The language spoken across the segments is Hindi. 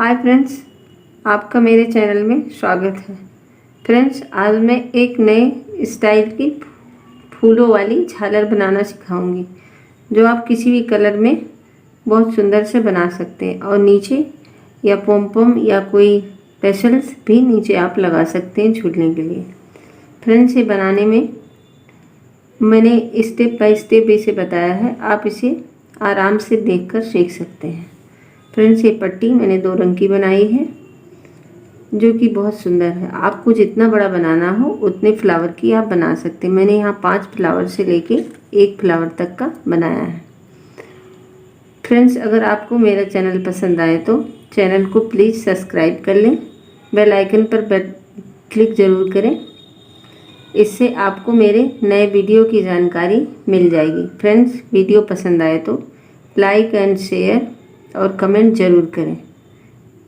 हाय फ्रेंड्स, आपका मेरे चैनल में स्वागत है। फ्रेंड्स, आज मैं एक नए स्टाइल की फूलों वाली झालर बनाना सिखाऊंगी, जो आप किसी भी कलर में बहुत सुंदर से बना सकते हैं। और नीचे या पॉम पॉम या कोई पेशल्स भी नीचे आप लगा सकते हैं झूलने के लिए। फ्रेंड्स, ये बनाने में मैंने स्टेप बाय स्टेप इसे बताया है, आप इसे आराम से देखकर सीख सकते हैं। फ्रेंड्स, ये पट्टी मैंने 2 रंग की बनाई है, जो कि बहुत सुंदर है। आपको जितना बड़ा बनाना हो उतने फ्लावर की आप बना सकते हैं। मैंने यहाँ 5 फ्लावर से लेके 1 फ्लावर तक का बनाया है। फ्रेंड्स, अगर आपको मेरा चैनल पसंद आए तो चैनल को प्लीज़ सब्सक्राइब कर लें, बेल आइकन पर क्लिक ज़रूर करें। इससे आपको मेरे नए वीडियो की जानकारी मिल जाएगी। फ्रेंड्स, वीडियो पसंद आए तो लाइक एंड शेयर और कमेंट ज़रूर करें।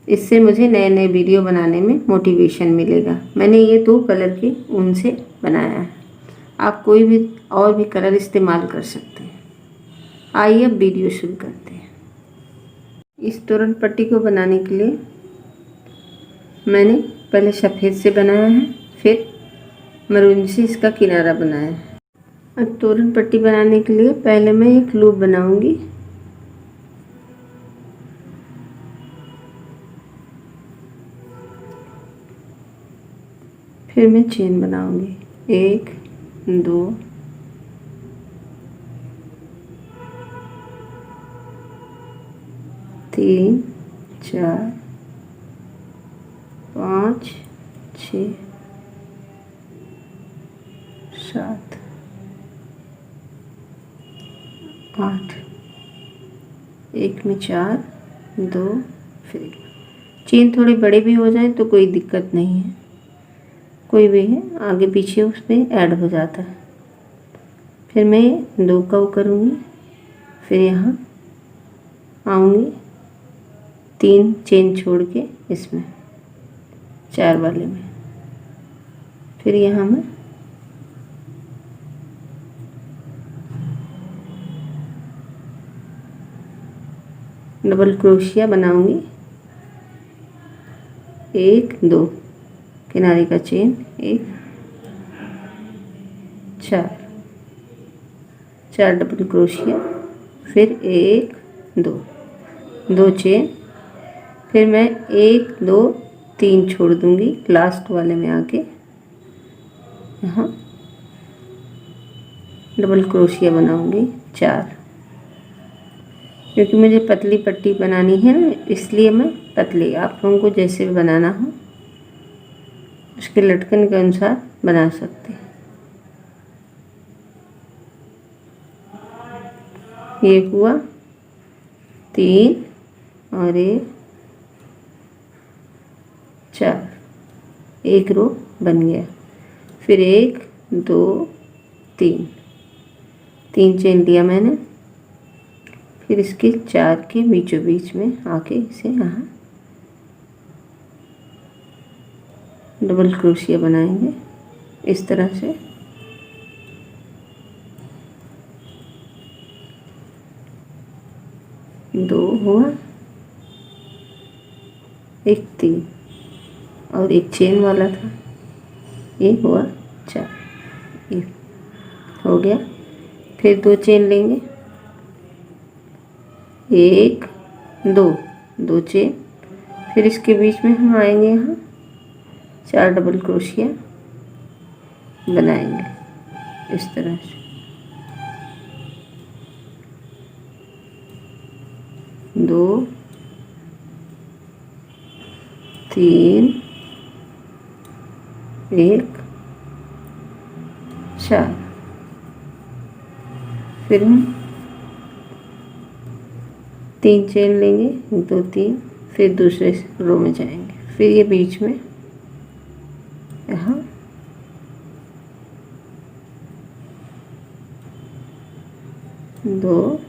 इससे मुझे नए नए वीडियो बनाने में मोटिवेशन मिलेगा। मैंने ये 2 कलर के ऊन से बनाया है, आप कोई भी और भी कलर इस्तेमाल कर सकते हैं। आइए अब वीडियो शुरू करते हैं। इस तोरण पट्टी को बनाने के लिए मैंने पहले सफ़ेद से बनाया है, फिर मरून से इसका किनारा बनाया है। अब तोरण पट्टी बनाने के लिए पहले मैं एक लूप बनाऊंगी। फिर मैं चेन बनाऊंगी, 1 2 3 4 5 6 7 8, एक में 4 2 फिर चेन थोड़े बड़े भी हो जाए तो कोई दिक्कत नहीं है, कोई भी है आगे पीछे उसमें ऐड हो जाता है। फिर मैं 2 का करूँगी, फिर यहाँ आऊँगी 3 चेन छोड़ के इसमें 4 वाले में, फिर यहाँ मैं डबल क्रोशिया बनाऊँगी, 1 2 किनारे का चेन 1 4 डबल क्रोशिया, फिर 1 2 चेन, फिर मैं 1 2 3 छोड़ दूंगी लास्ट वाले में आके यहाँ डबल क्रोशिया बनाऊंगी 4, क्योंकि मुझे पतली पट्टी बनानी है ना, इसलिए मैं पतली, आप लोगों को जैसे भी बनाना हो उसके लटकन के अनुसार बना सकते हैं। ये हुआ 3 और 1 4, एक रो बन गया। फिर 1 2 3 चेन लिया मैंने, फिर इसके 4 के बीचों बीच में आके इसे यहाँ डबल क्रोशिया बनाएंगे इस तरह से। दो हुआ, एक 3 और एक चेन वाला था, ये हुआ 4, ये हो गया। फिर 2 चेन लेंगे, 1 2 चेन, फिर इसके बीच में हम आएंगे यहाँ 4 डबल क्रोशिया बनाएंगे इस तरह से। 2 3 1 4, फिर हम 3 चेन लेंगे, 2 3, फिर दूसरे रो में जाएंगे, फिर ये बीच में यहाँ 2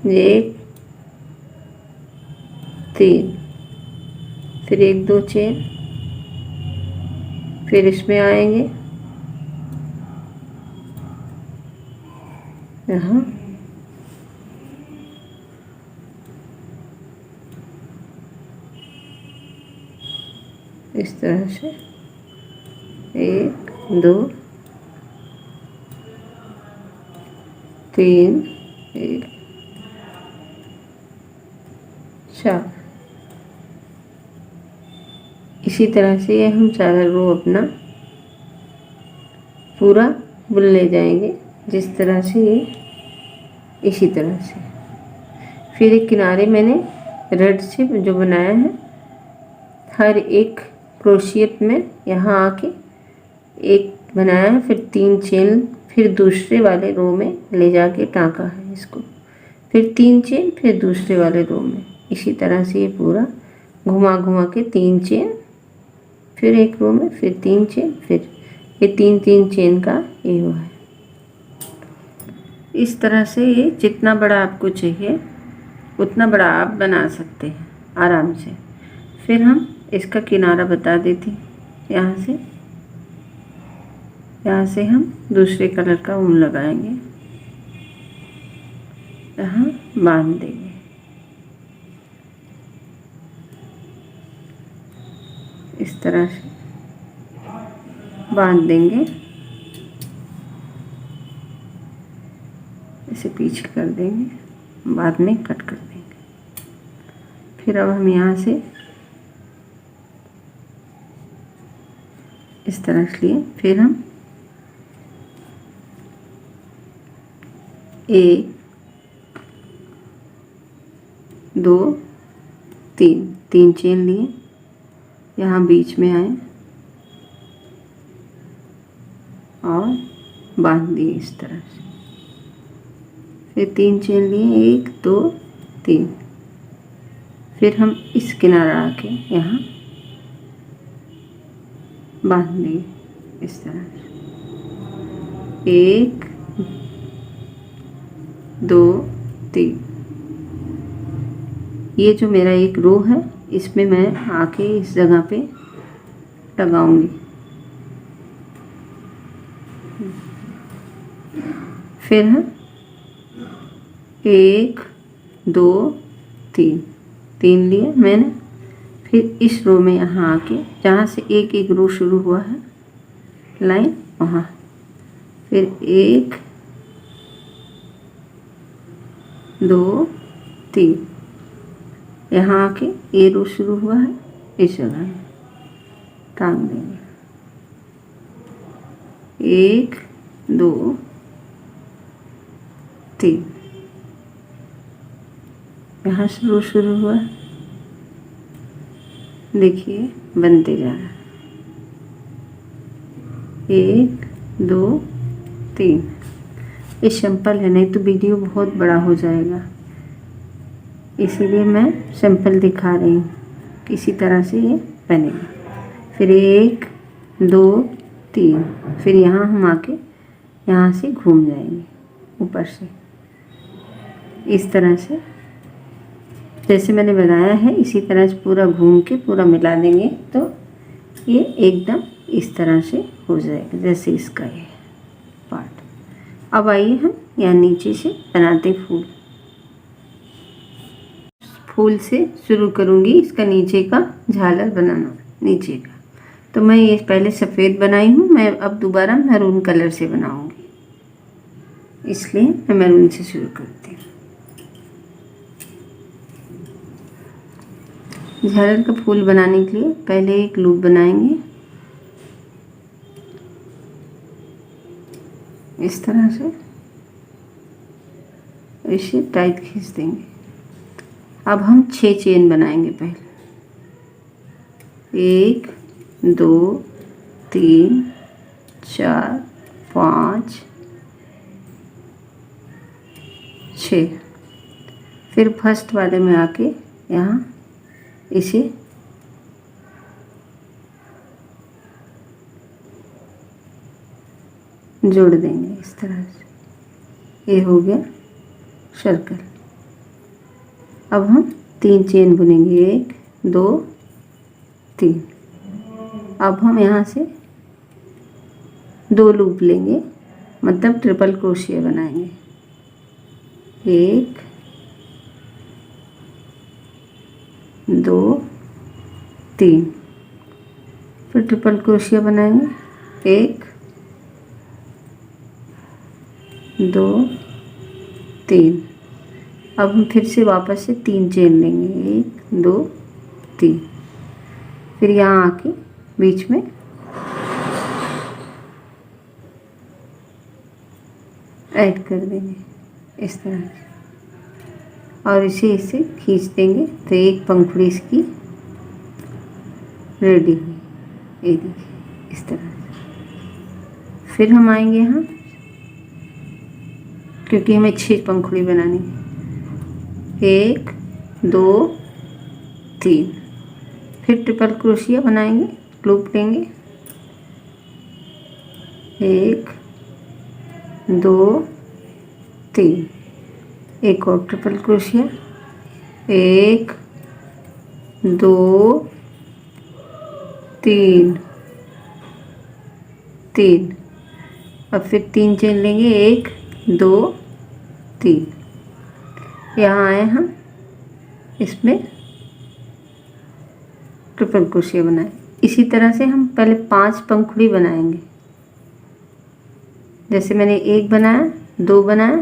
1 3, फिर 1 2 चेन, फिर इसमें आएंगे यहाँ इस तरह से 1 2 3 1 4। इसी तरह से ये हम सारा रो अपना पूरा बुन ले जाएंगे, जिस तरह से ये इसी तरह से। फिर एक किनारे मैंने रड से जो बनाया है, हर एक क्रोशियट में यहाँ आके एक बनाया है, फिर 3 चेन, फिर दूसरे वाले रो में ले जाके टाँका है इसको, फिर 3 चेन, फिर दूसरे वाले रो में। इसी तरह से ये पूरा घुमा घुमा के 3 चेन, फिर एक रो में, फिर 3 चेन, फिर ये 3 चेन का ये हुआ है। इस तरह से ये जितना बड़ा आपको चाहिए उतना बड़ा आप बना सकते हैं आराम से। फिर हम इसका किनारा बता देते हैं। यहाँ से हम दूसरे कलर का ऊन लगाएंगे, यहाँ बांध देंगे। इस तरह से बांध देंगे, इसे पीछे कर देंगे, बाद में कट कर देंगे। फिर अब हम यहाँ से इस तरह से लिए, फिर हम 1 2 3 चेन लिए, यहाँ बीच में आए और बांध दिए इस तरह से। फिर 3 चेन लिए, 1 2 3। फिर हम इस किनारा आके यहाँ बांध दिए इस तरह से। 1 2 3। ये जो मेरा एक रो है, इसमें मैं आके इस जगह पे लगाऊंगी। फिर हम 1 2 3 लिए मैंने। फिर इस रो में यहाँ आके जहाँ से एक रो शुरू हुआ है लाइन, वहाँ फिर 1 2 3, यहाँ आके ये रो शुरू हुआ है, इस जगह में टांग देंगे। 1 2 3, यहाँ से रो शुरू हुआ है, देखिए बनते जा रहा है। 1 2 3। ये सिंपल है, नहीं तो वीडियो बहुत बड़ा हो जाएगा, इसीलिए मैं सिंपल दिखा रही हूँ। इसी तरह से ये बनेगा। फिर 1 2 3, फिर यहाँ हम आके यहाँ से घूम जाएंगे ऊपर से, इस तरह से जैसे मैंने बनाया है, इसी तरह से पूरा घूम के पूरा मिला देंगे तो ये एकदम इस तरह से हो जाएगा, जैसे इसका ये पार्ट। अब आइए हम यहाँ नीचे से बनाते फूल। फूल से शुरू करूँगी, इसका नीचे का झालर बनाना नीचे का। तो मैं ये पहले सफ़ेद बनाई हूँ, मैं अब दोबारा मैरून कलर से बनाऊँगी, इसलिए मैं मैरून से शुरू करती हूँ। झालर का फूल बनाने के लिए पहले एक लूप बनाएंगे इस तरह से, इसे टाइट खींच देंगे। अब हम 6 चेन बनाएंगे पहले। 1 2 3 4 5 6। फिर फर्स्ट वाले में आके यहाँ इसे जोड़ देंगे इस तरह से। ये हो गया सर्कल। अब हम 3 चेन बुनेंगे, 1 2 3। अब हम यहाँ से 2 लूप लेंगे, मतलब ट्रिपल क्रोशिया बनाएंगे। 1 2 3। फिर ट्रिपल क्रोशिया बनाएंगे, 1 2 3। अब हम फिर से वापस से 3 चेन लेंगे, 1 2 3। फिर यहाँ आके बीच में ऐड कर देंगे इस तरह से, और इसे खींच देंगे तो एक पंखुड़ी इसकी रेडी हुई। ये देखिए इस तरह से। फिर हम आएंगे यहाँ, क्योंकि हमें 6 पंखुड़ी बनानी है, 1 2 3। फिर ट्रिपल क्रोशिया बनाएंगे, लूप लेंगे, 1 2 3। एक और ट्रिपल क्रोशिया, 1 2 3 3। अब फिर 3 चेन लेंगे, 1 2 3। यहाँ आए हम, इसमें ट्रिपल क्रोशिया बनाए। इसी तरह से हम पहले 5 पंखुड़ी बनाएंगे। जैसे मैंने 1 बनाया, 2 बनाया,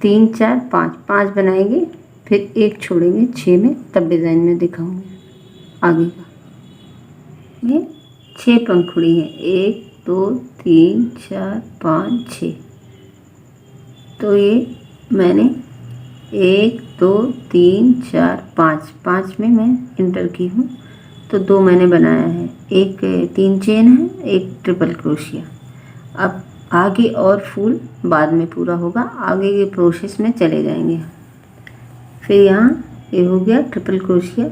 3 4 5 5 बनाएंगे, फिर 1 छोड़ेंगे 6 में, तब डिज़ाइन में दिखाऊंगी आगे का। ये 6 पंखुड़ी हैं, 1 2 3 4 5 6। तो ये मैंने 1 2 3 4 5 में मैं इंटर की हूँ, तो 2 मैंने बनाया है, एक 3 चेन है, एक ट्रिपल क्रोशिया। अब आगे और फूल बाद में पूरा होगा, आगे के प्रोसेस में चले जाएंगे। फिर यहाँ ये हो गया ट्रिपल क्रोशिया,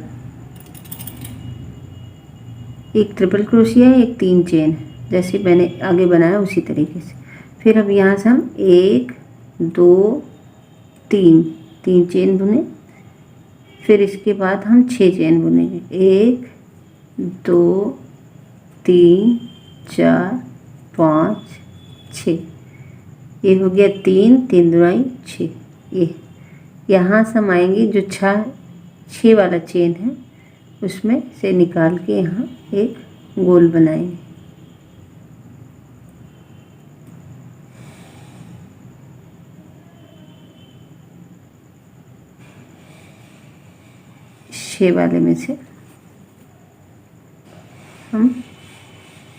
एक ट्रिपल क्रोशिया है, एक 3 चेन है, जैसे मैंने आगे बनाया उसी तरीके से। फिर अब यहाँ से हम 1 2 3 चेन बुने। फिर इसके बाद हम 6 चेन बुनेंगे, 1 2 3 4 5 6। ये हो गया 3 3 दूनी 6। ये यहाँ से हम आएंगे, जो 6 वाला चेन है उसमें से निकाल के यहाँ एक गोल बनाएंगे। छः वाले में से हम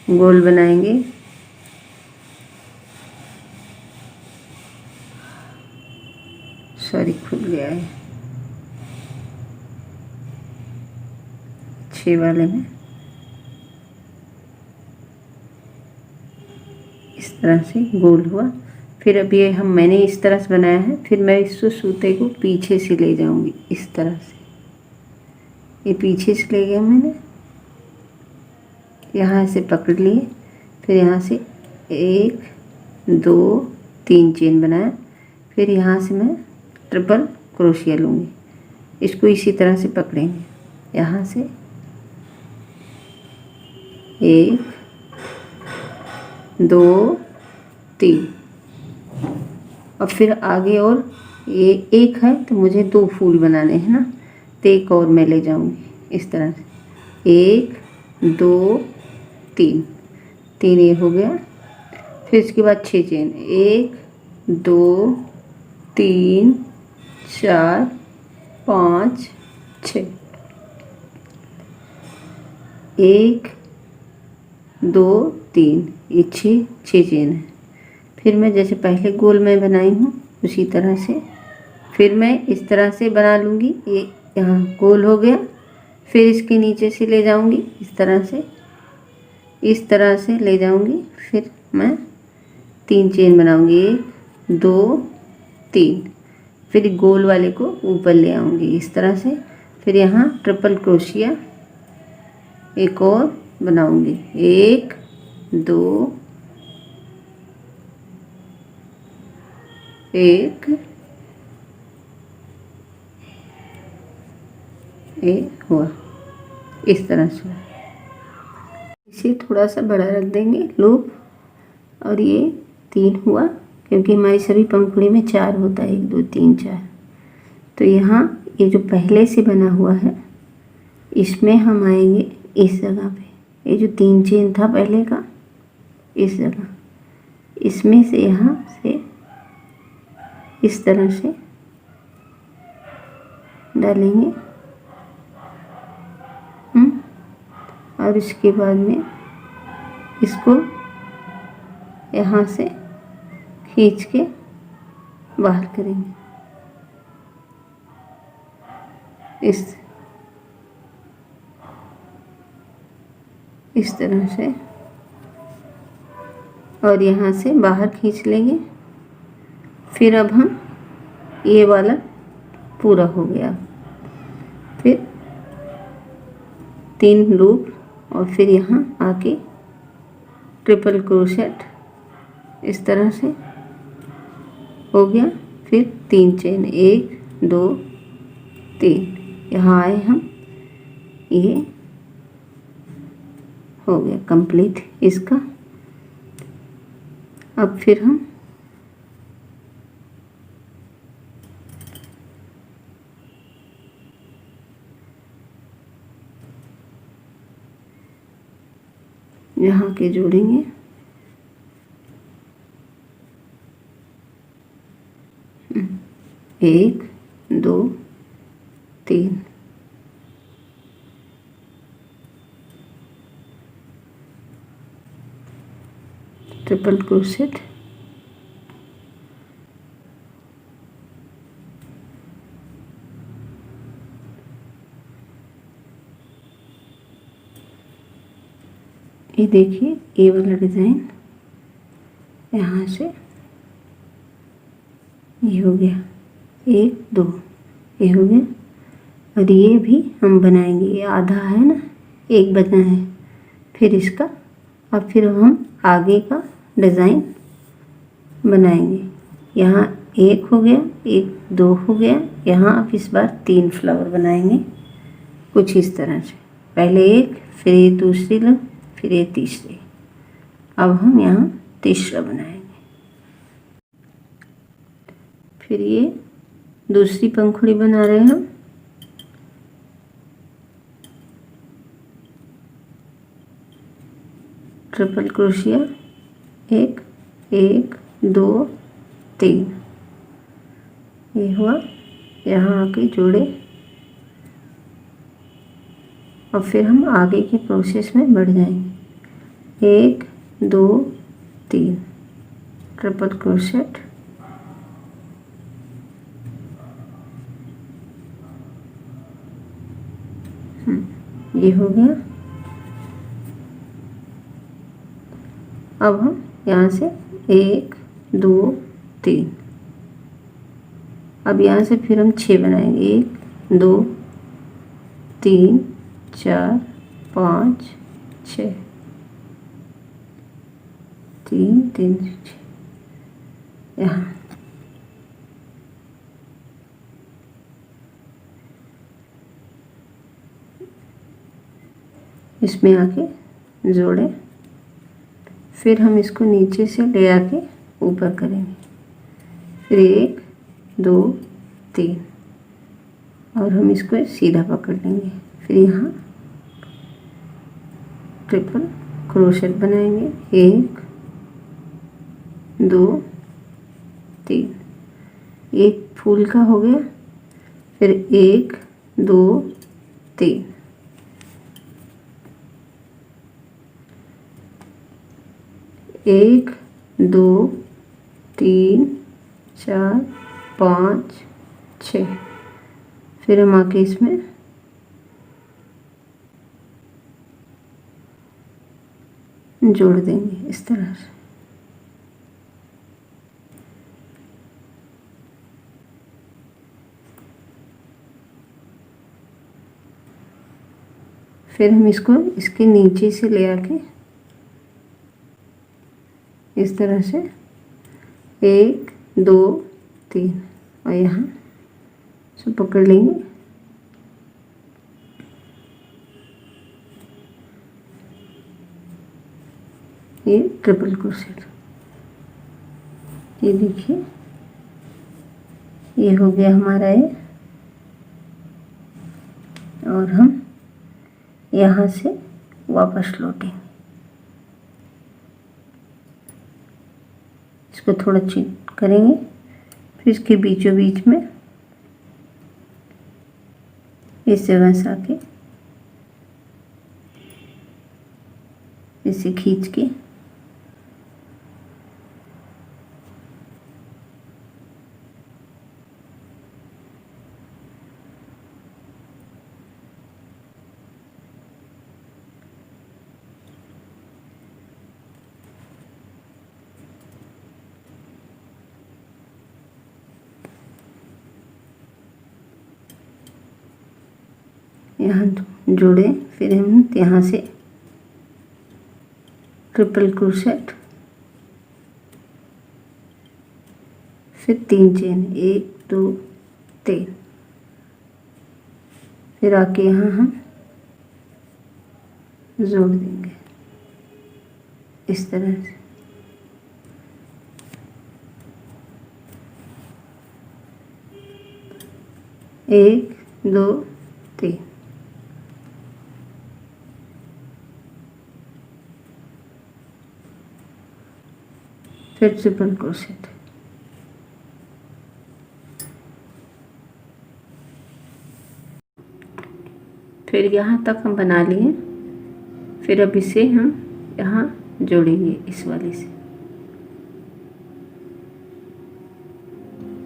गोल बनाएंगे। सॉरी, खुल गया है। 6 वाले में इस तरह से गोल हुआ। फिर अब ये मैंने इस तरह से बनाया है, फिर मैं इस सूते को पीछे से ले जाऊंगी इस तरह से। ये पीछे से ले गया मैंने, यहाँ से पकड़ लिए, फिर यहाँ से 1 2 3 चेन बनाया। फिर यहाँ से मैं ट्रिपल क्रोशिया लूँगी, इसको इसी तरह से पकड़ेंगे, यहाँ से 1 2 3। और फिर आगे और ये 1 है तो मुझे 2 फूल बनाने हैं ना, तो एक और मैं ले जाऊंगी इस तरह से, 1 2 3 ये हो गया। फिर इसके बाद 6 चेन, 1 2 3 4 5 6। 1 2 3, ये 6 चेन है। फिर मैं जैसे पहले गोल में बनाई हूँ उसी तरह से फिर मैं इस तरह से बना लूँगी। ये यहाँ गोल हो गया, फिर इसके नीचे से ले जाऊँगी इस तरह से ले जाऊँगी। फिर मैं 3 चेन बनाऊँगी, 1 2 3। फिर गोल वाले को ऊपर ले आऊँगी इस तरह से। फिर यहाँ ट्रिपल क्रोशिया एक और बनाऊँगी, 1 2 1 हुआ इस तरह से। इसे थोड़ा सा बड़ा रख देंगे लूप, और ये 3 हुआ, क्योंकि हमारी सभी पंखुड़ी में 4 होता है, 1 2 3 4। तो यहाँ ये जो पहले से बना हुआ है इसमें हम आएंगे इस जगह पे, ये जो 3 चेन था पहले का, इस जगह, इसमें से यहाँ से इस तरह से डालेंगे और इसके बाद में इसको यहाँ से खींच के बाहर करेंगे इस तरह से, और यहाँ से बाहर खींच लेंगे। फिर अब हम ये वाला पूरा हो गया, फिर 3 लूप और फिर यहाँ आके ट्रिपल क्रोशेट इस तरह से हो गया। फिर 3 चेन, 1 2 3, यहाँ आए हम, ये हो गया कंप्लीट इसका। अब फिर हम यहाँ के जोड़ेंगे, एक 2 3, ट्रिपल क्रोशेट, ये देखिए ये वाला डिज़ाइन यहाँ से ये हो गया, 1 2 ये हो गया। और ये भी हम बनाएंगे, ये आधा है ना, एक बना है, फिर इसका, और फिर हम आगे का डिज़ाइन बनाएंगे। यहाँ 1 हो गया, 1 2 हो गया, यहाँ अब इस बार 3 फ्लावर बनाएंगे कुछ इस तरह से, पहले एक, फिर ये दूसरी लो, फिर ये तीसरी। अब हम यहाँ तीसरा बनाएंगे, फिर ये दूसरी पंखुड़ी बना रहे हैं हम, ट्रिपल क्रोशिया, 1 1 2 3, ये हुआ, यहाँ आके जोड़े। और फिर हम आगे के प्रोसेस में बढ़ जाएंगे, 1 2 3, ट्रिपल क्रोशेट, ये हो गया। अब हम यहाँ से 1 2 3, अब यहाँ से फिर हम 6 बनाएंगे, 1 2 3 4 5 6, 3 3 6, यहाँ इसमें आके जोड़े। फिर हम इसको नीचे से ले आके ऊपर करेंगे, फिर 1 2 3, और हम इसको सीधा पकड़ लेंगे। फिर यहाँ ट्रिपल क्रोशेट बनाएंगे, 1 2 3, एक फूल का हो गया, फिर 1 2 3, एक 2 3 4 5 6, फिर हम आके इसमें जोड़ देंगे इस तरह से। फिर हम इसको इसके नीचे से ले आके इस तरह से 1 2 3, और यहाँ से पकड़ लेंगे। ये ट्रिपल क्रोशेट, ये देखिए ये हो गया हमारा ये। और हम यहाँ से वापस लौटें। इसको थोड़ा चीट करेंगे, फिर इसके बीचों बीच में इस जगह से आके इसे खींच के यहाँ जोड़े। फिर हम यहाँ से ट्रिपल क्रोशेट, फिर 3 चेन, 1 2 3, फिर आके यहाँ हम जोड़ देंगे इस तरह से। एक, दो, तीन। फिर ट्रिपल क्रोशेट। फिर यहाँ तक हम बना लिए। फिर अब इसे हम यहाँ जोड़ेंगे इस वाले से,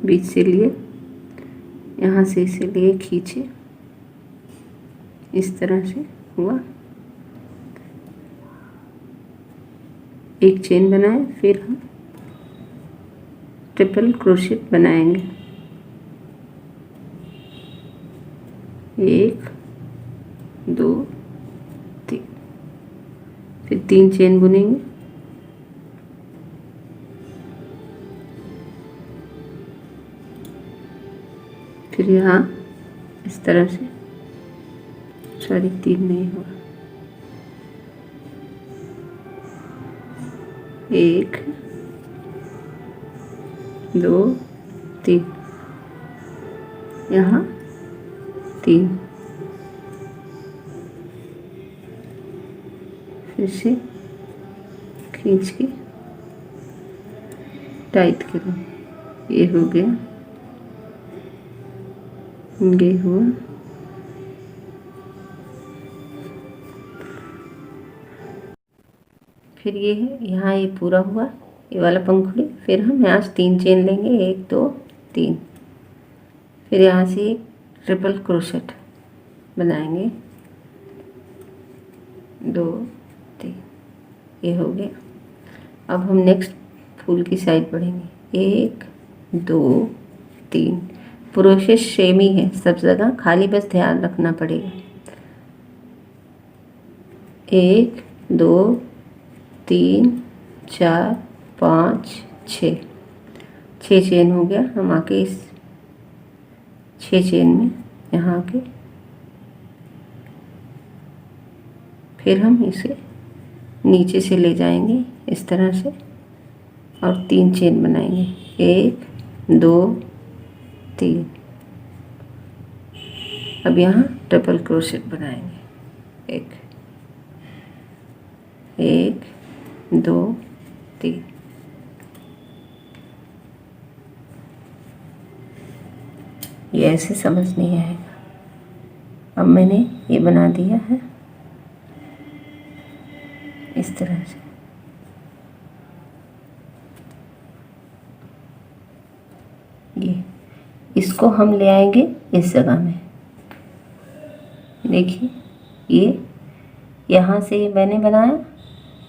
बीच से लिए, यहाँ से इसे लिए खींचे, इस तरह से हुआ। एक चेन बनाए, फिर हम ट्रिपल क्रोशेट बनाएंगे। 1 2 3, फिर 3 चेन बुनेंगे। फिर यहाँ इस तरह से, सॉरी 3 नहीं हुआ, 1 2 3, यहाँ 3, फिर से खींच के टाइट करो। ये हो गया, ये हुआ। फिर ये है, यहाँ ये पूरा हुआ, ये वाला पंखुड़ी। फिर हम यहाँ से 3 चेन लेंगे, 1 2 3, फिर यहाँ से ट्रिपल क्रोशेट बनाएंगे, 2 3, ये हो गया। अब हम नेक्स्ट फूल की साइड बढ़ेंगे। 1 2 3, प्रोसेस सेम ही है सब जगह, खाली बस ध्यान रखना पड़ेगा। 1 2 3 4 5 6, 6 चेन हो गया। हम आके इस 6 चेन में यहाँ आके फिर हम इसे नीचे से ले जाएंगे इस तरह से, और 3 चेन बनाएंगे। 1 2 3। अब यहाँ ट्रिपल क्रोशेट बनाएंगे। 1 2 3। ये ऐसे समझ नहीं आएगा। अब मैंने ये बना दिया है इस तरह से। ये इसको हम ले आएंगे इस जगह में। देखिए ये यहाँ से ये मैंने बनाया,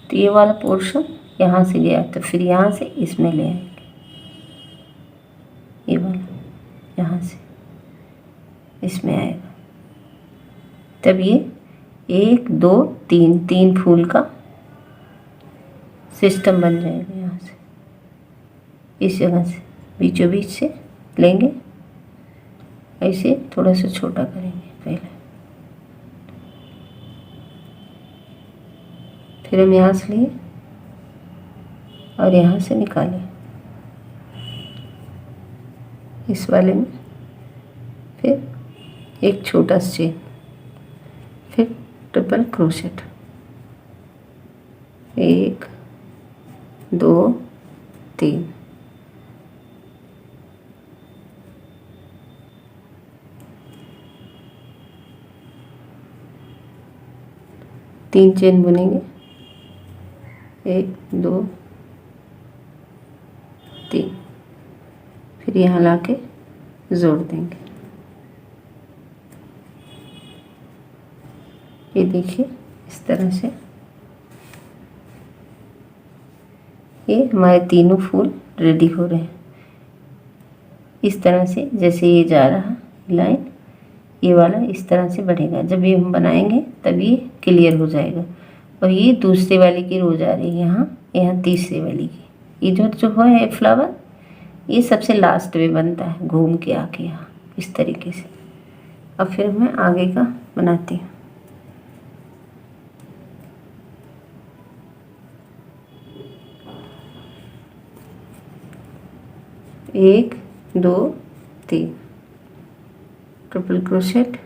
तो ये वाला पोर्शन यहाँ से गया, तो फिर यहाँ से इसमें ले आएंगे, ये वाला यहाँ से इसमें आएगा। तब ये 1 2 3 3 फूल का सिस्टम बन जाएगा। यहाँ से इस जगह से बीचों बीच से लेंगे, ऐसे थोड़ा सा छोटा करेंगे पहले, फिर हम यहाँ से लिए और यहाँ से निकालें इस वाले में, फिर एक छोटा सा चेन, फिर ट्रिपल क्रोशेट 1 2 3, तीन चेन बुनेंगे, 1 2 3, फिर यहाँ लाके जोड़ देंगे। ये देखिए इस तरह से ये हमारे तीनों फूल रेडी हो रहे हैं। इस तरह से जैसे ये जा रहा लाइन, ये वाला इस तरह से बढ़ेगा। जब ये हम बनाएंगे तब ये क्लियर हो जाएगा। और ये दूसरे वाले की रोज आ रही है, यहाँ तीसरे वाली की। ये जो है फ्लावर, ये सबसे लास्ट में बनता है, घूम के आके यहाँ इस तरीके से। अब फिर मैं आगे का बनाती हूँ। एक 2 3, ट्रिपल क्रोशेट,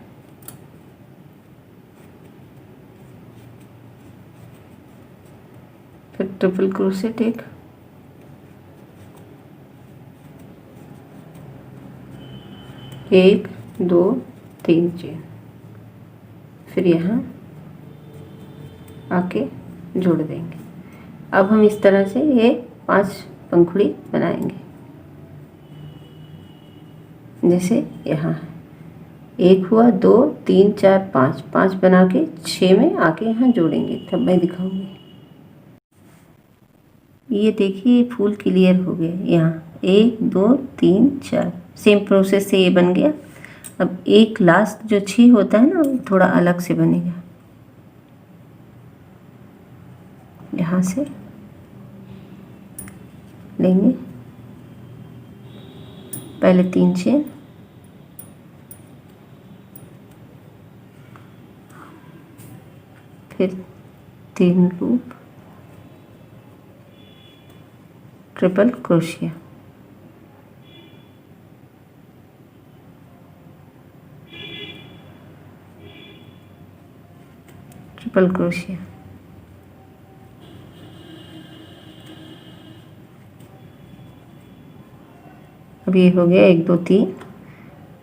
फिर ट्रिपल क्रोशेट, एक एक 2 3 चेन, फिर यहाँ आके जोड़ देंगे। अब हम इस तरह से ये 5 पंखुड़ी बनाएंगे। जैसे यहाँ एक हुआ, 2 3 4 5, 5 बना के 6 में आके यहाँ जोड़ेंगे, तब मैं दिखाऊंगी। ये देखिए फूल क्लियर हो गए। यहाँ 1 2 3 4, सेम प्रोसेस से ये बन गया। अब एक लास्ट जो 6 होता है ना, वो थोड़ा अलग से बनेगा। यहाँ से लेंगे, पहले 3 चेन, फिर 3 loop, triple crochet, triple crochet, अब ये हो गया 1 2 3।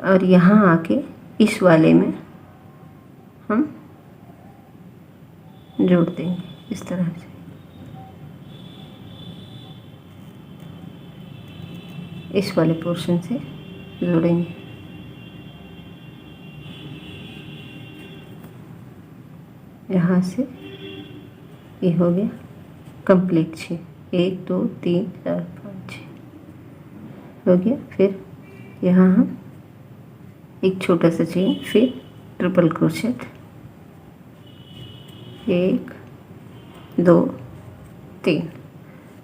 और यहाँ आके इस वाले में हम जोड़ देंगे इस तरह से। इस वाले पोर्शन से जोड़ेंगे। यहाँ से ये हो गया कंप्लीट 6, 1 2 3 4 5 6 हो गया। फिर यहाँ हम एक छोटा सा चेन, फिर ट्रिपल क्रोशेट, 1 2 3,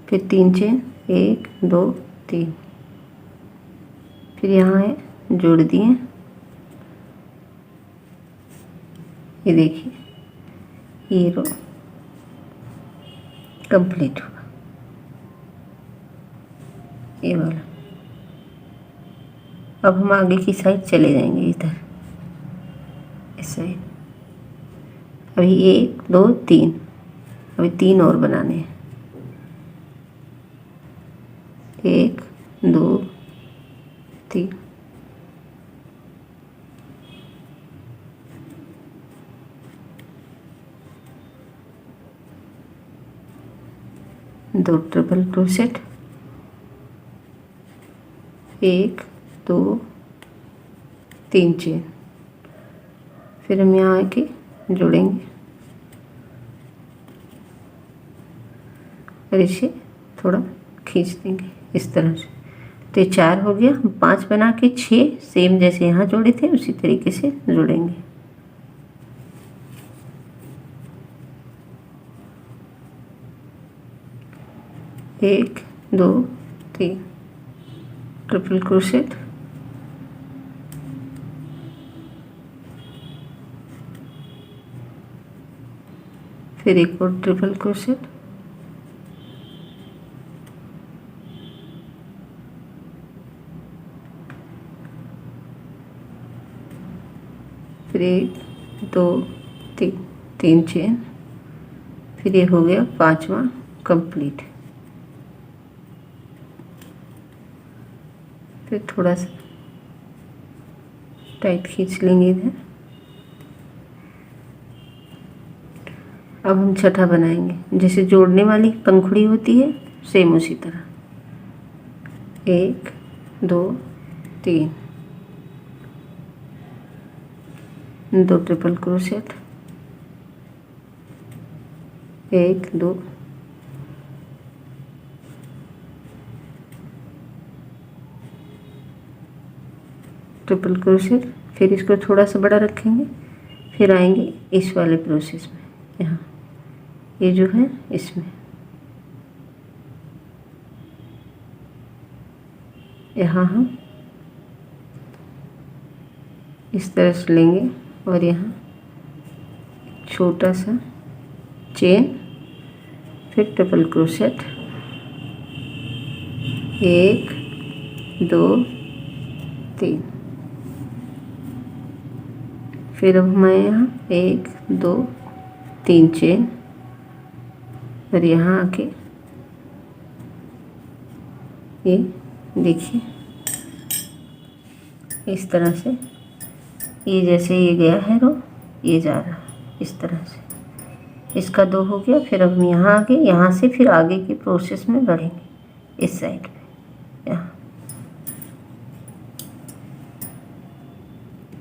फिर 3 चेन, 1 2 3, फिर यहाँ है जोड़ दिए। ये देखिए ये रो कंप्लीट हुआ, ये वाला। अब हम आगे की साइड चले जाएंगे, इधर इस साइड। अभी 1 2 3, अभी 3 और बनाने हैं। 1 2 3, दो ट्रिपल क्रोशेट, 1 2 3 चेन, फिर हम यहाँ आके जोड़ेंगे और इसे थोड़ा खींच देंगे इस तरह से। तो ये 4 हो गया। हम 5 बना के 6 सेम जैसे यहाँ जोड़े थे उसी तरीके से जोड़ेंगे। एक 2 3, ट्रिपल क्रोशेट, फिर एक और ट्रिपल क्रोशेट, फिर 1 2 3, 3 चेन, फिर ये हो गया 5वां कंप्लीट। फिर थोड़ा सा टाइट खींच लेंगे इधर। अब हम छठा बनाएंगे। जैसे जोड़ने वाली पंखुड़ी होती है सेम उसी तरह 1 2 3, 2 ट्रिपल क्रोशेट, 1 2, ट्रिपल क्रोशेट। फिर इसको थोड़ा सा बड़ा रखेंगे, फिर आएंगे इस वाले प्रोसेस में, यहाँ ये जो है इसमें यहाँ हम इस तरह से लेंगे और यहाँ छोटा सा चेन, फिर ट्रिपल क्रोशेट 1 2 3। फिर अब मैं यहाँ 1 2 3 चेन, और यहाँ आके ये देखिए इस तरह से, ये जैसे ये गया है रो, ये जा रहा है इस तरह से। इसका 2 हो गया। फिर अब यहाँ आगे, यहाँ से फिर आगे के प्रोसेस में बढ़ेंगे इस साइड पे। यहाँ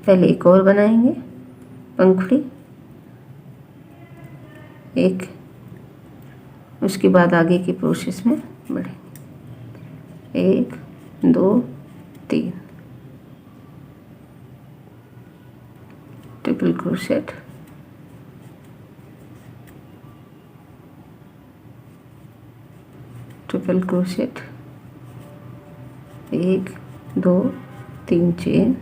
पहले एक और बनाएंगे पंखुड़ी, एक, उसके बाद आगे के प्रोसेस में बढ़ेंगे 1 2 3, triple crochet, triple crochet 1 2 3 chain,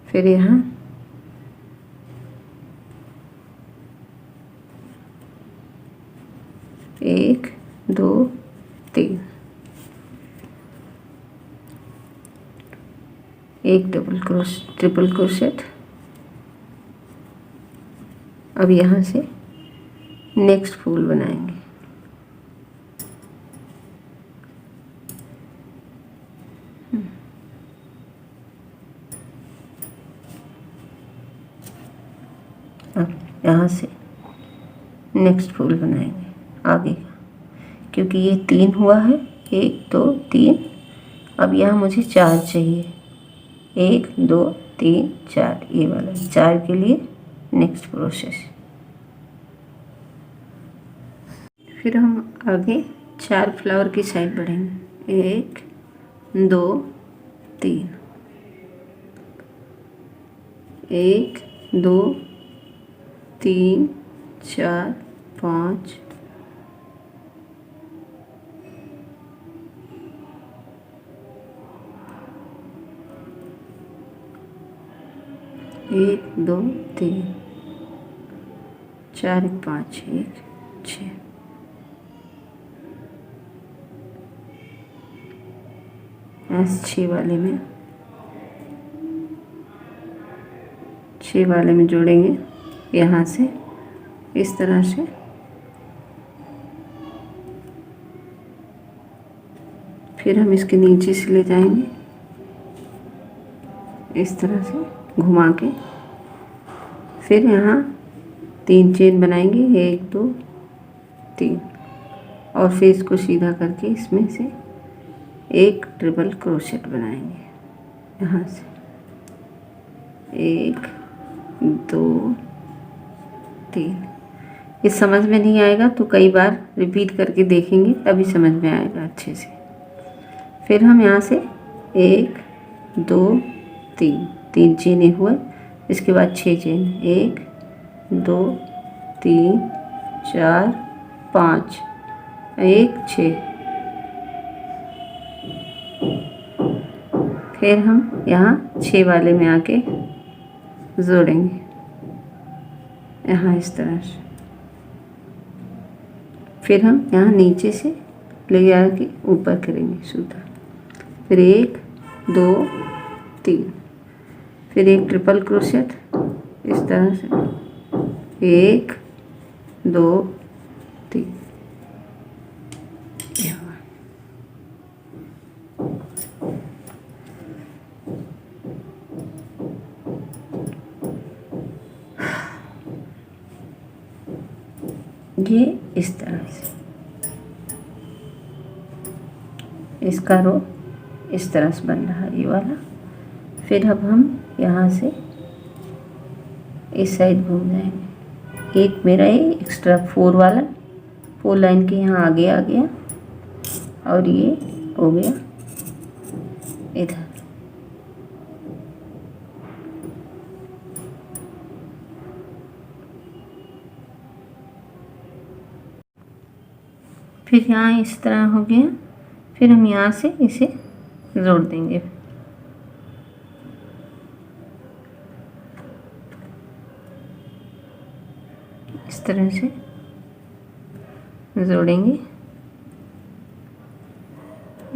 फिर यहाँ 1 2 3, एक ट्रिपल क्रोशेट। अब यहाँ से नेक्स्ट फूल बनाएंगे। अब यहाँ से नेक्स्ट फूल बनाएंगे आगे का, क्योंकि ये 3 हुआ है, 1 2 3। अब यहाँ मुझे 4 चाहिए, 1 2 3 4, ये वाला 4 के लिए नेक्स्ट प्रोसेस। फिर हम आगे 4 फ्लावर की साइड बढ़ेंगे, 1 2 3, 1 2 3 4 5, 1 2 3 4 5 1 6। ऐसे 6 वाले में जोड़ेंगे यहाँ से इस तरह से। फिर हम इसके नीचे से ले जाएंगे इस तरह से घुमा के, फिर यहाँ 3 चेन बनाएंगे, 1 2 3, और फिर इसको सीधा करके इसमें से एक ट्रिपल क्रोशेट बनाएंगे यहाँ से, 1 2 3। ये समझ में नहीं आएगा तो कई बार रिपीट करके देखेंगे तभी समझ में आएगा अच्छे से। फिर हम यहाँ से 1 2 3 चेने हुए, इसके बाद 6 चेन, 1 2 3 4 5 1 6। फिर हम यहाँ 6 वाले में आके जोड़ेंगे यहाँ इस तरह से। फिर हम यहाँ नीचे से ले आके ऊपर करेंगे सूता, फिर 1 2 3, फिर एक ट्रिपल क्रोशेट इस तरह से, 1 2 3। ये इस तरह से इसका रो इस तरह से बन रहा है ये वाला। फिर अब हम यहाँ से इस साइड घूम जाएंगे। एक मेरा ये एक्स्ट्रा 4 वाला 4 लाइन के यहाँ आगे आ गया और ये हो गया इधर। फिर यहाँ इस तरह हो गया। फिर हम यहाँ से इसे जोड़ देंगे। इस तरह से जोड़ेंगे।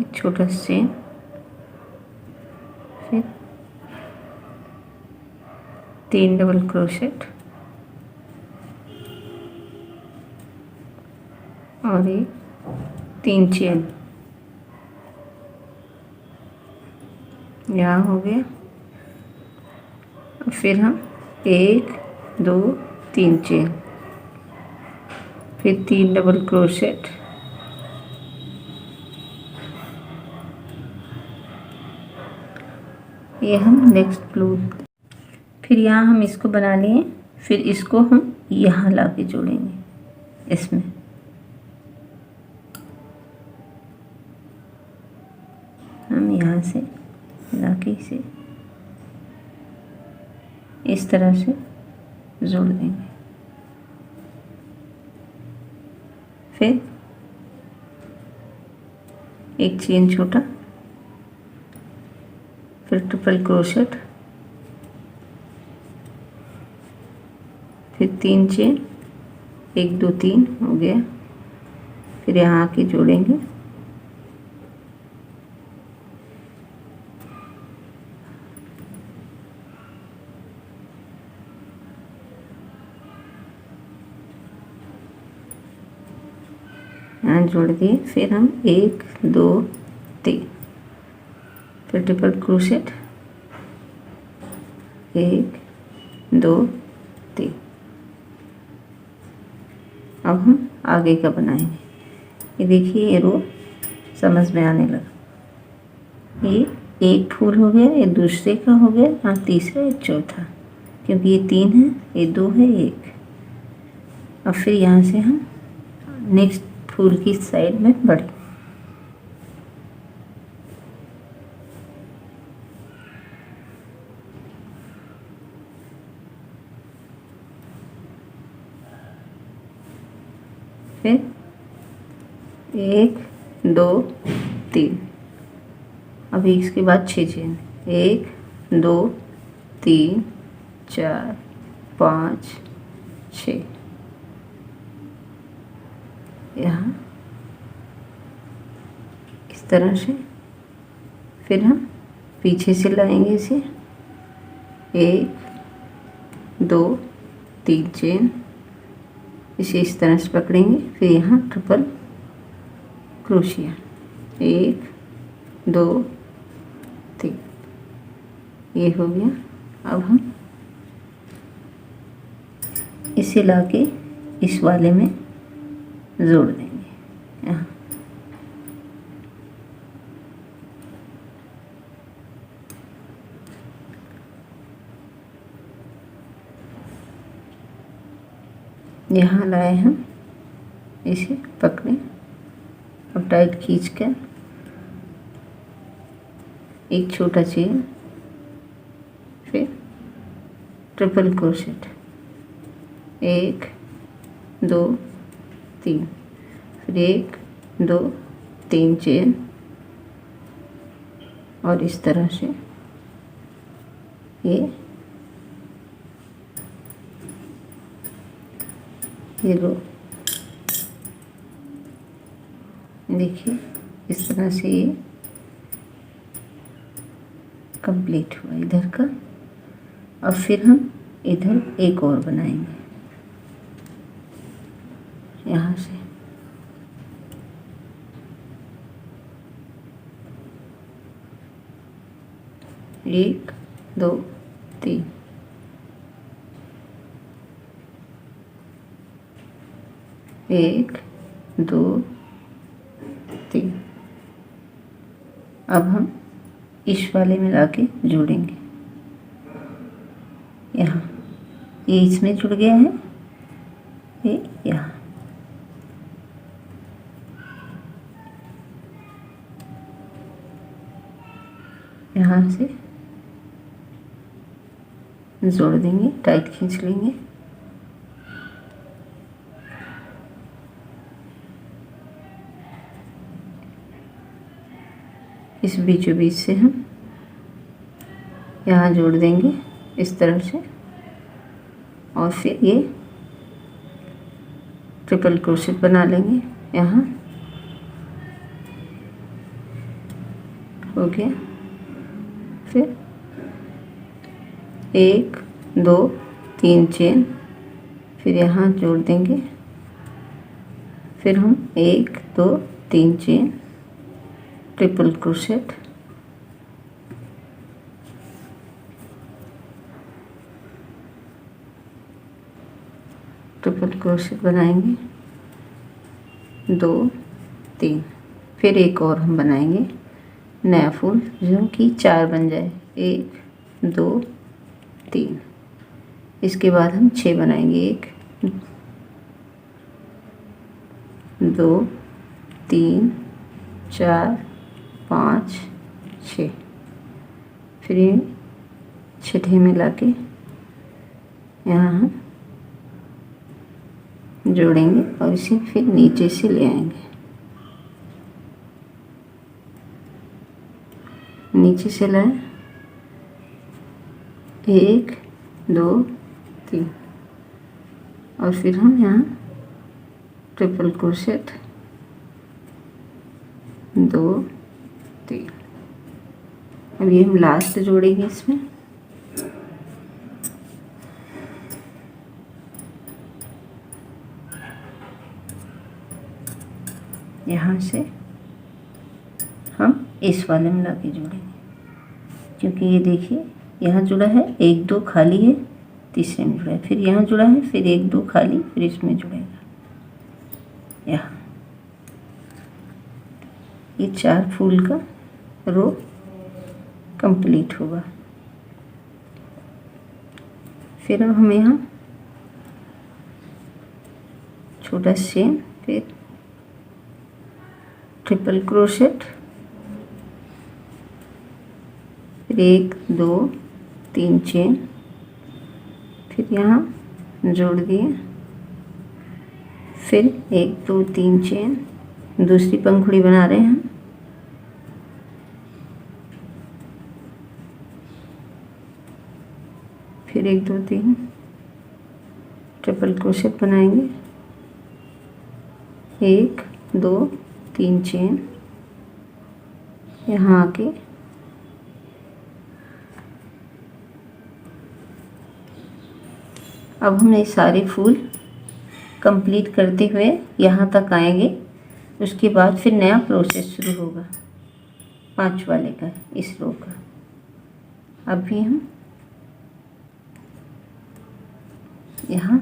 एक छोटा सा चेन, फिर 3 डबल क्रोशेट और एक 3 चेन। यहाँ हो गया। फिर हम 1 2 3 चेन, फिर 3 डबल क्रोशेट, ये हम नेक्स्ट फ्लो। फिर यहाँ हम इसको बना लिए। फिर इसको हम यहाँ लाके जोड़ेंगे इसमें। हम यहाँ से लाके इसे इस तरह से जोड़ देंगे। फिर एक चेन छोटा, फिर ट्रिपल क्रोशेट, फिर 3 चेन, 1 2 3 हो गया। फिर यहाँ आके जोड़ेंगे। यहाँ जोड़ दिए। फिर हम 1 2 3, फिर ट्रिपल क्रोशेट, 1 2 3। अब हम आगे का बनाएंगे। ये देखिए ये रो समझ में आने लगा। ये एक फूल हो गया, ये दूसरे का हो गया, यहाँ तीसरा, ये चौथा, क्योंकि ये 3 है, ये 2 है, 1। और फिर यहाँ से हम नेक्स्ट फूल की साइड में बढ़े। फिर 1 2 3। अभी इसके बाद 6 चेन, 1 2 3 4 5 6। यहाँ इस तरह से। फिर हम पीछे से लाएंगे इसे, 1 2 3 चेन, इसे इस तरह से पकड़ेंगे। फिर यहाँ ट्रिपल क्रोशिया, 1 2 3, ये हो गया। अब हम इसे लाके इस वाले में जोड़ देंगे। यहाँ लाए हम, इसे पकड़े और टाइट खींच कर एक छोटा चेन, फिर ट्रिपल क्रोशेट, 1 2 3, फिर 1 2 3 चेन और इस तरह से ये रो। देखिए इस तरह से ये कंप्लीट हुआ इधर का। और फिर हम इधर एक और बनाएंगे। यहाँ से। एक, दो, तीन। एक, दो, तीन। अब हम इस वाले में लाके जोड़ेंगे। यहाँ ये इसमें जुड़ गया है, ये यहाँ। यहाँ से जोड़ देंगे, टाइट खींच लेंगे। इस बीचों बीच से हम यहाँ जोड़ देंगे इस तरफ से, और फिर ये ट्रिपल क्रोशेट बना लेंगे। यहाँ हो गया। फिर 1, 2, 3 चेन, फिर यहाँ जोड़ देंगे। फिर हम 1, 2, 3 chain, triple crochet, triple crochet बनाएंगे, 2, 3। फिर एक और हम बनाएंगे नया फूल जो कि 4 बन जाए। 1, 2, 3। इसके बाद हम 6 बनाएंगे। 1, 2, 3, 4, 5, 6। फिर ये छठे में लाके यहाँ हम जोड़ेंगे और इसे फिर नीचे से ले आएंगे। नीचे से लाए, 1, 2, 3, और फिर हम यहाँ ट्रिपल क्रोशेट, 2, 3। अब ये हम लास्ट जोड़ेंगे इसमें। यहाँ से हम इस वाले में लाके जोड़ेंगे, क्योंकि ये देखिए यहाँ जुड़ा है, 1, 2 खाली है, तीसरे में जुड़ा है, फिर यहाँ जुड़ा है, फिर 1, 2 खाली, फिर इसमें जुड़ेगा। यहाँ ये 4 फूल का रो कंप्लीट होगा। फिर अब हम यहाँ छोटा चेन, फिर ट्रिपल क्रोशेट, फिर 1, 2, 3 चेन, फिर यहाँ जोड़ दिए, फिर 1, 2, 3 चेन, दूसरी पंखुड़ी बना रहे हैं। फिर 1, 2, 3 ट्रिपल क्रोशेट बनाएंगे। 1, 2, 3 चेन, यहाँ आके अब हम ये सारे फूल कंप्लीट करते हुए यहाँ तक आएंगे। उसके बाद फिर नया प्रोसेस शुरू होगा 5 वाले का, इस रो का। अभी हम यहाँ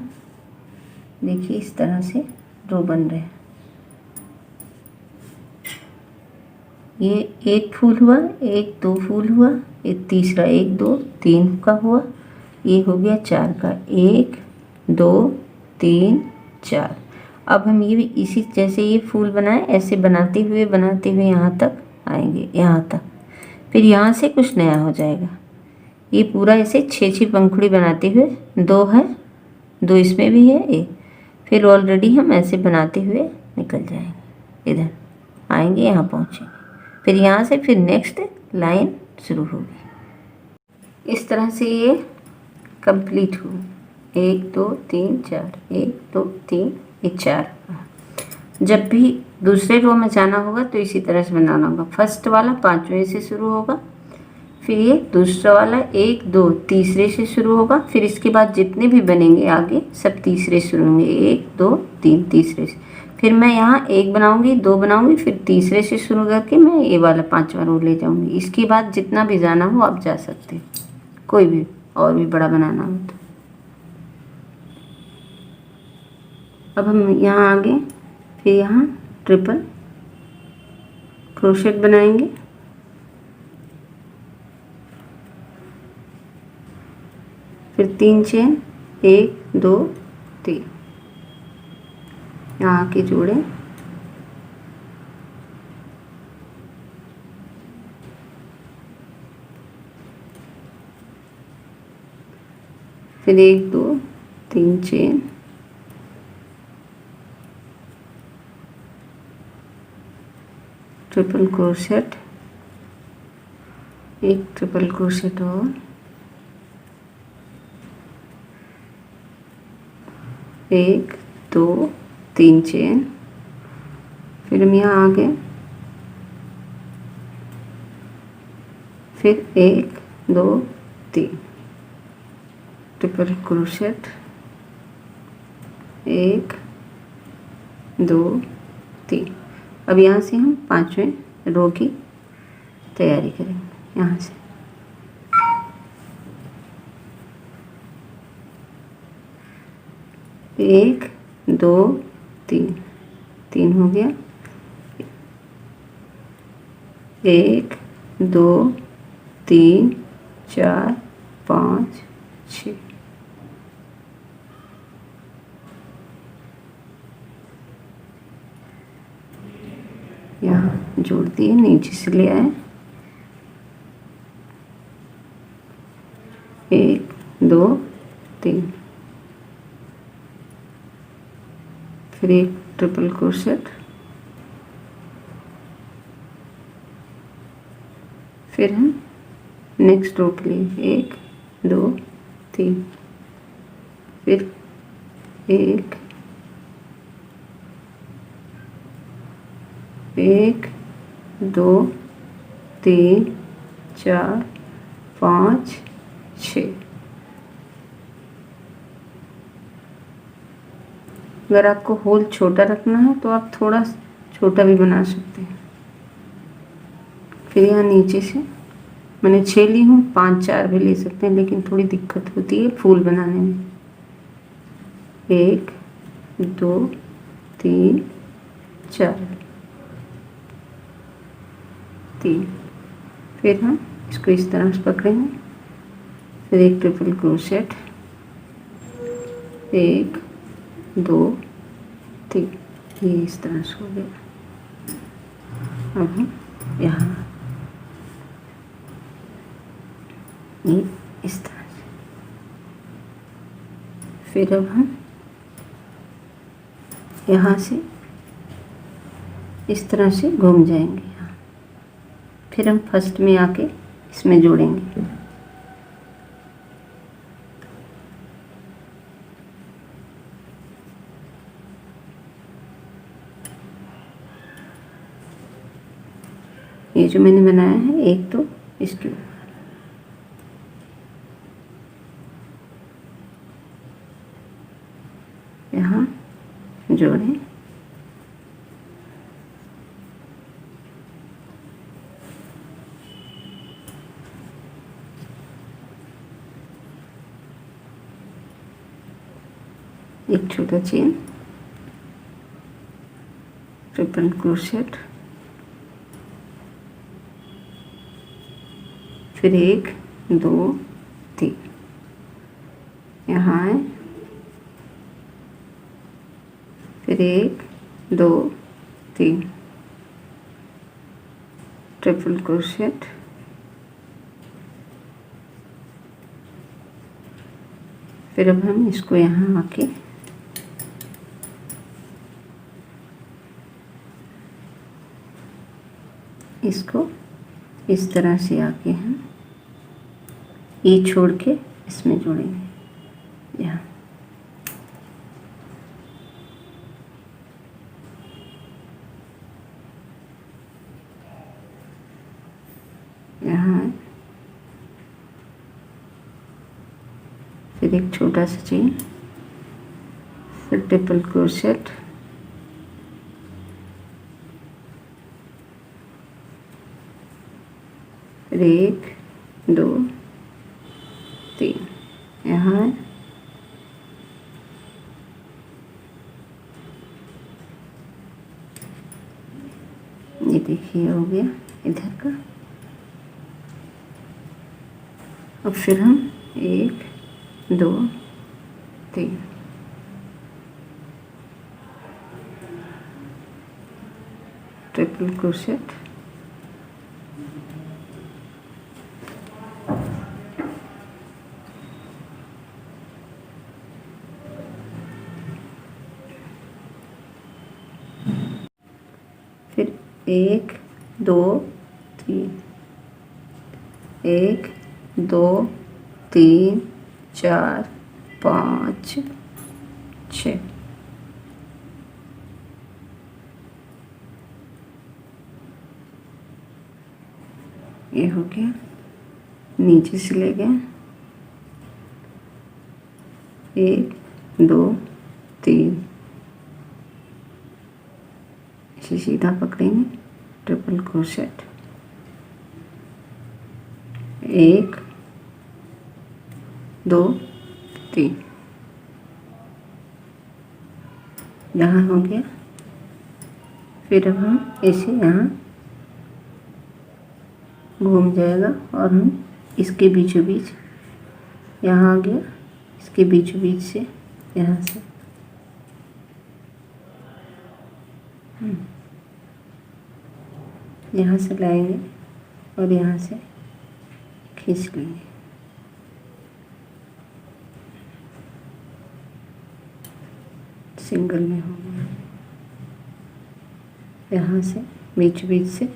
देखिए इस तरह से रो बन रहे हैं। ये 1 फूल हुआ, 1, 2 फूल हुआ, एक तीसरा 1, 2, 3 का हुआ, ये हो गया 4 का। 1, 2, 3, 4। अब हम ये भी इसी जैसे ये फूल बनाए ऐसे बनाते हुए यहाँ तक आएंगे, यहाँ तक। फिर यहाँ से कुछ नया हो जाएगा। ये पूरा ऐसे 6 पंखुड़ी बनाते हुए, 2 है, 2 इसमें भी है, 1। फिर ऑलरेडी हम ऐसे बनाते हुए निकल जाएंगे, इधर आएंगे, यहाँ पहुँचेंगे। फिर यहाँ से फिर नेक्स्ट लाइन शुरू होगी। इस तरह से ये कंप्लीट हो। 1, 2, 3, 4, 1, 2, 3, ये 4। जब भी दूसरे रो में जाना होगा तो इसी तरह से बनाना होगा। फर्स्ट वाला 5वें से शुरू होगा, फिर ये दूसरा वाला 1 2 तीसरे से शुरू होगा, फिर इसके बाद जितने भी बनेंगे आगे सब तीसरे से शुरू होंगे, 1 2 3 तीसरे से। फिर मैं यहाँ 1 बनाऊंगी, 2 बनाऊंगी, फिर तीसरे से शुरू करके मैं ये वाला 5वां रो ले जाऊंगी। इसके बाद जितना भी जाना हो आप जा सकते हैं, कोई भी और भी बड़ा बनाना हो तो। अब हम यहाँ आगे फिर यहाँ ट्रिपल क्रोशेट बनाएंगे। फिर 3 चेन, 1 2 3 यहाँ आके जोड़े, फिर 1 2 3 चेन, ट्रिपल क्रोशेट, एक ट्रिपल क्रोशेट और, एक 2 3 चेन, फिर हम यहाँ आ गए, फिर 1 2 3 ट्रिपल क्रोशेट, 1 2 3। अब यहाँ से हम 5वें रो की तैयारी करेंगे। यहाँ से 1 2 3 3 हो गया, 1 2 3 4 5 6। यहाँ जोड़ दिए, नीचे से ले आए, 1 2 3, फिर एक ट्रिपल क्रोशेट, फिर हम नेक्स्ट रो के लिए 1 2 3, फिर 1 1 2 3 4 5 6। अगर आपको होल छोटा रखना है तो आप थोड़ा छोटा भी बना सकते हैं। फिर यहाँ नीचे से मैंने 6 ली हूँ, 5 4 भी ले सकते हैं, लेकिन थोड़ी दिक्कत होती है फूल बनाने में। 1 2 3 4 3। फिर हम इसको इस तरह से पकड़ेंगे, फिर एक ट्रिपल क्रोशेट, 1 2 3, ये इस तरह से हो गया। अब हम यहाँ ये इस तरह से, फिर अब हम यहाँ से इस तरह से घूम जाएंगे यहाँ, फिर हम फर्स्ट में आके इसमें जोड़ेंगे। ये जो मैंने बनाया है एक तो इसके ऊपर, यहाँ जोड़ें, एक छोटा चेन, ट्रिपल क्रोशेट, फिर 1 2 3 यहाँ आए, फिर 1 2 3 ट्रिपल क्रोशेट, फिर अब हम इसको यहाँ आके इसको इस तरह से आके हम ये छोड़ के इसमें जोड़ेंगे। यहाँ यहाँ फिर एक छोटा सा चेन, फिर ट्रिपल क्रोशेट, फिर 1 2 3 यहाँ है, ये देखिए हो गया इधर का। अब फिर हम 1 2 3 ट्रिपल क्रोशेट, फिर 1 2 3 1 2 3 4 5 6, ये हो गया। नीचे से ले गए 1 2 3, इसे सीधा पकड़ेंगे, ट्रिपल क्रोशेट, 1 2 3, यहाँ हो गया। फिर अब हम इसे यहाँ घूम जाएगा और हम इसके बीचों बीच, यहाँ आ गया, इसके बीचों बीच से यहाँ से यहाँ से लाएंगे और यहाँ से खींच लेंगे। सिंगल में हो गया। यहाँ से बीच बीच से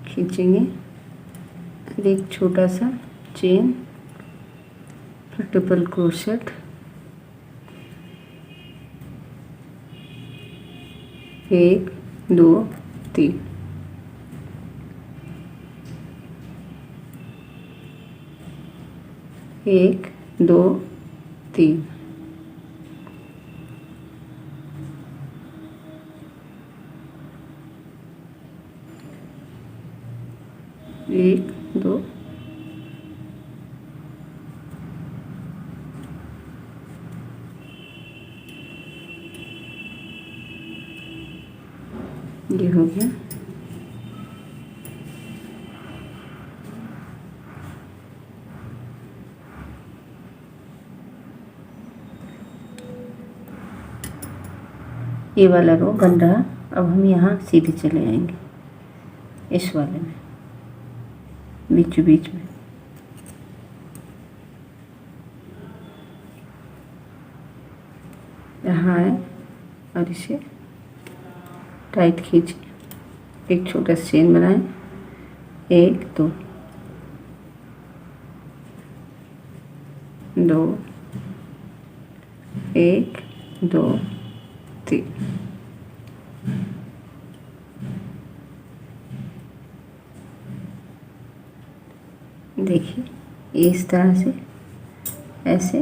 खींचेंगे और एक छोटा सा चेन, ट्रिपल क्रोशेट, एक 2 3, एक 2 3, एक 2, ये हो गया। ये वाला रो बन रहा। अब हम यहाँ सीधे चले आएंगे इस वाले में, बीचों बीच में, यहाँ है और इसे टाइट खींचे, एक छोटा सा चेन बनाएं, 1 2 2, 1 2 3, देखिए ये इस तरह से ऐसे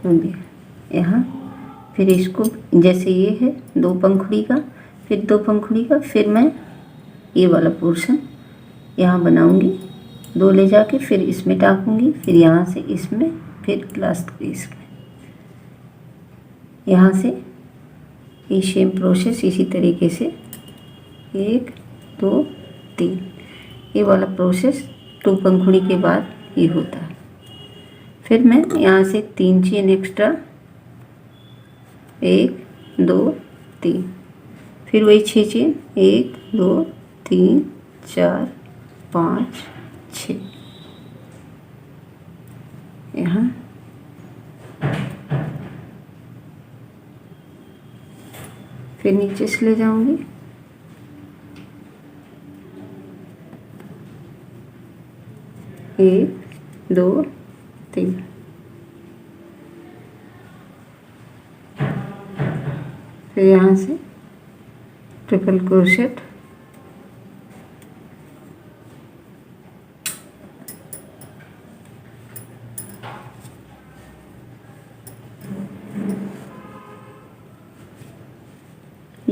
हो गया यहाँ। फिर इसको जैसे ये है 2 पंखुड़ी का, फिर 2 पंखुड़ी का, फिर मैं ये वाला पोर्शन यहाँ बनाऊंगी, 2 ले जाके फिर इसमें टाकूंगी, फिर यहाँ से इसमें, फिर लास्ट पीस में, यहाँ से ये सेम प्रोसेस इसी तरीके से 1 2 3, ये वाला प्रोसेस 2 पंखुड़ी के बाद ये होता है। फिर मैं यहाँ से 3 चेन एक्स्ट्रा, 1 2 3, फिर वही 6 चेन, 1 2 3 4 5 6, यहाँ फिर नीचे से ले जाऊंगी, एक 2 3, फिर यहाँ से ट्रिपल क्रोशेट,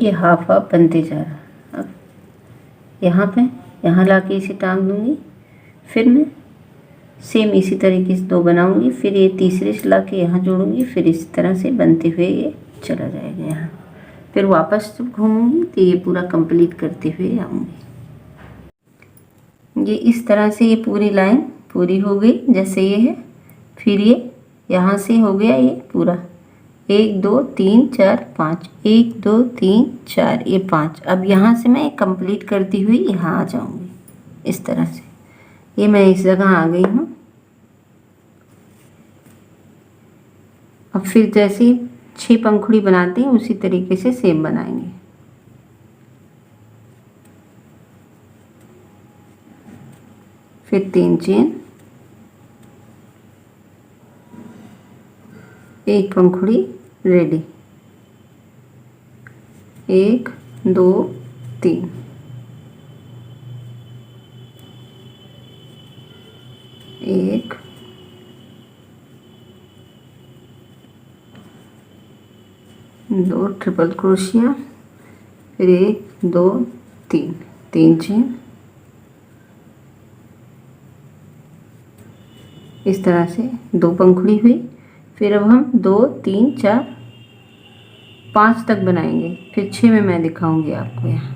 ये हाफ हाफ बनते जा रहा है। अब यहाँ ला के इसे टांग दूँगी, फिर मैं सेम इसी तरीके से 2 बनाऊँगी, फिर ये तीसरे से ला के यहाँ जोड़ूँगी, फिर इस तरह से बनते हुए ये चला जाएगा यहाँ। फिर वापस जब घूमूँगी तो ये पूरा कंप्लीट करते हुए आऊँगी। ये इस तरह से ये पूरी लाइन पूरी हो गई जैसे ये है। फिर ये यहाँ से हो गया ये पूरा 1 2 3 4 5, 1 2 3 4, ये 5। अब यहाँ से मैं कंप्लीट करती हुई यहाँ आ जाऊँगी इस तरह से। ये मैं इस जगह आ गई हूँ। अब फिर जैसे 6 पंखुड़ी बनाते हैं उसी तरीके से सेम बनाएंगे। फिर 3 चेन, 1 पंखुड़ी रेडी, 1 2 3, 1 2 ट्रिपल क्रोशिया, फिर 1 2 3, 3 चेन। इस तरह से 2 पंखुड़ी हुई। फिर अब हम 2 3 4 5 तक बनाएंगे। फिर 6 में मैं दिखाऊंगी आपको यहाँ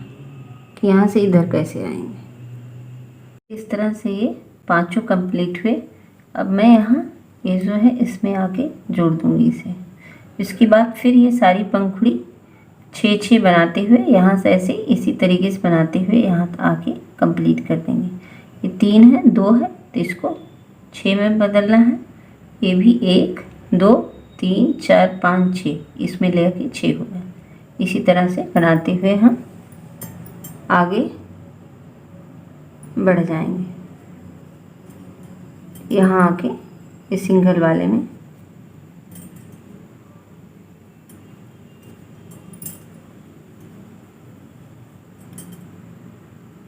कि यहाँ से इधर कैसे आएंगे। इस तरह से ये 5 कंप्लीट हुए। अब मैं यहाँ ये जो है इसमें आके जोड़ दूँगी इसे। इसके बाद फिर ये सारी पंखुड़ी 6 बनाते हुए यहाँ से ऐसे इसी तरीके से बनाते हुए यहाँ आके कंप्लीट कर देंगे। ये 3 है, 2 है, तो इसको 6 में बदलना है। ये भी 1 2 3 4 5 6, इसमें ले आके 6 हो गया। इसी तरह से बनाते हुए हम आगे बढ़ जाएंगे। यहाँ आके इस सिंगल वाले में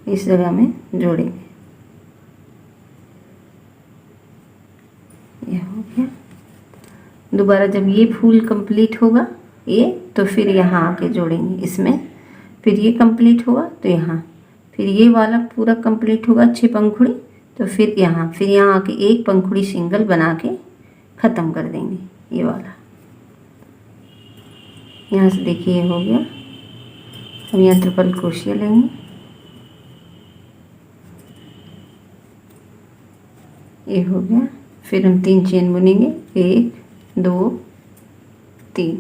इस जगह में जोड़ेंगे। यह हो गया। दोबारा जब ये फूल कंप्लीट होगा ये, तो फिर यहाँ आके जोड़ेंगे इसमें। फिर ये कंप्लीट होगा तो यहाँ, फिर ये वाला पूरा कंप्लीट होगा 6 पंखुड़ी, तो फिर यहाँ आके 1 पंखुड़ी सिंगल बना के ख़त्म कर देंगे ये वाला। यहाँ से देखिए ये हो गया। अब यहाँ ट्रिपल क्रोशिया लेंगे, ये हो गया। फिर हम 3 चेन बुनेंगे, 1 2 3,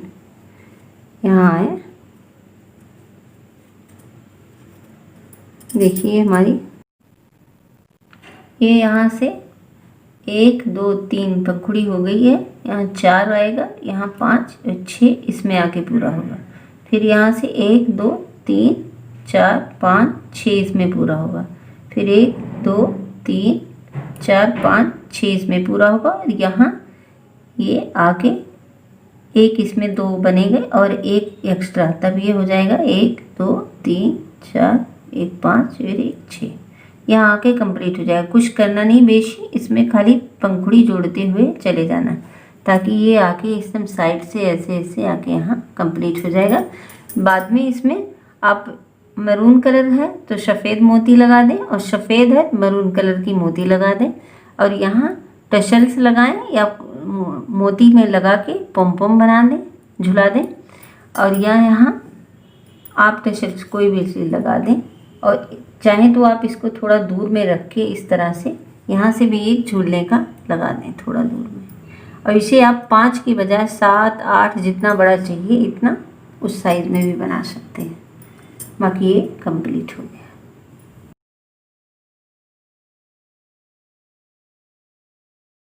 यहाँ आए। देखिए हमारी ये यहाँ से 1 2 3 पंखुड़ी हो गई है। यहाँ 4 आएगा, यहाँ 5 और 6 इसमें आके पूरा होगा। फिर यहाँ से 1 2 3 4 5 6 इसमें पूरा होगा। फिर 1 2 3 4 5 6 इसमें पूरा होगा। और यहाँ ये आके 1 इसमें 2 बनेंगे और 1 एक्स्ट्रा, तब ये हो जाएगा 1 2 3 4 1 5 फिर 1 6। यहाँ आके कंप्लीट हो जाएगा। कुछ करना नहीं बेशी, इसमें खाली पंखुड़ी जोड़ते हुए चले जाना, ताकि ये आके एकदम साइड से ऐसे ऐसे आके यहाँ कंप्लीट हो जाएगा। बाद में इसमें आप मरून कलर है तो सफ़ेद मोती लगा दें, और सफ़ेद है मरून कलर की मोती लगा दें, और यहाँ टशल्स लगाएं या मोती में लगा के पॉम पॉम बना दें, झुला दें। और यहाँ आप टशल्स कोई भी चीज़ लगा दें, और चाहें तो आप इसको थोड़ा दूर में रख के इस तरह से यहाँ से भी एक झूलने का लगा दें थोड़ा दूर में। और इसे आप 5 की बजाय 7 8 जितना बड़ा चाहिए इतना उस साइज़ में भी बना सकते हैं। बाकी ये कंप्लीट हो गया।